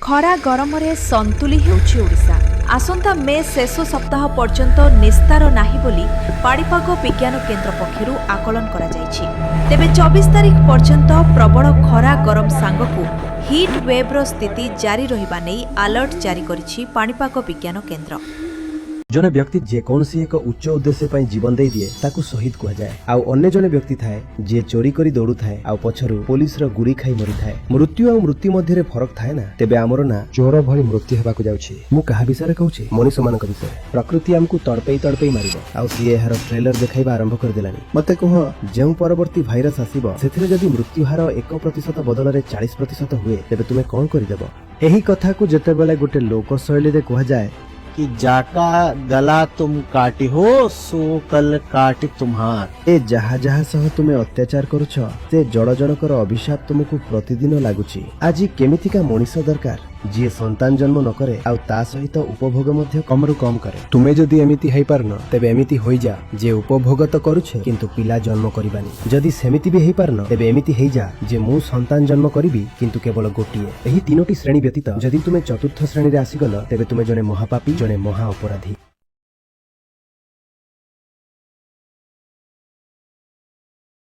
खरा गरमरे संतुली हेउछि ओडिशा। आसंता मे शेष सप्ताह पर्यंत निस्तार नाही बोली पाणीपाग विज्ञान केन्द्र पक्षरु आकलन करा जायछि। तेबे 24 तारिख पर्यंत प्रबल खरा गरम सांगकु हिट वेव्र स्थिति जारी रहिबा नै अलर्ट जारी करिछि पाणीपाग विज्ञान केन्द्र। जने व्यक्ति जेकोसी एक उच्च उद्देश्य पई जीवन दे दिए ताकू शहीद कुआ जाए। आउ अन्य जने व्यक्ति थाए जे चोरी करी दौड़ू थाए आउ पछरु पुलिस रो गुड़ी खाई मरी थाए। मृत्यु आउ मृत्यु मध्य रे फरक थाए ना। तेबे हमरो ना चोर भली मृत्यु हेबाकू जाउछि। मु कहा विषय रे कहूछि मनुष्य मानक विषय। प्रकृति हमकू तड़पई मारिबो आउ सिए एहार ट्रेलर देखाइबा आरंभ कर देलानी। मते कह जेउ परवर्ती भाइरस आसीबो सेथिरे जदी मृत्यु हार 1% बदल रे 40% हुए तेबे तुमे कोन करि देबो। एही कथा को जते बेले गुटे लोक शैली रे कहआ जाए कि जाका गला तुम काटी हो सो कल काटी तुम्हार। ए जहा जहा सह तुमे अत्याचार करुछ से जड़ जड़कर अभिशाप तुमको प्रतिदिन लागुछि। आज केमितिका मनीष दरकार जी संतान जन्म न करे आउ ता सहित उपभोग मध्य कमरु कम करे। तुमे जदि एमिति हेइ पारन तेबे एमिति होई जा जे उपभोग तो करुछे किंतु पिला जन्म करिबानी। जदि सेमिति भी हेइ पारन तेबे एमिति हेइ जा जे मु संतान जन्म करिबी किंतु केवल गोटिए। एही तीनोटी श्रेणी व्यतीत जदि तुमे चतुर्थ श्रेणी रे आसीगल तेबे तुमे जने महापापी जने महा अपराधी।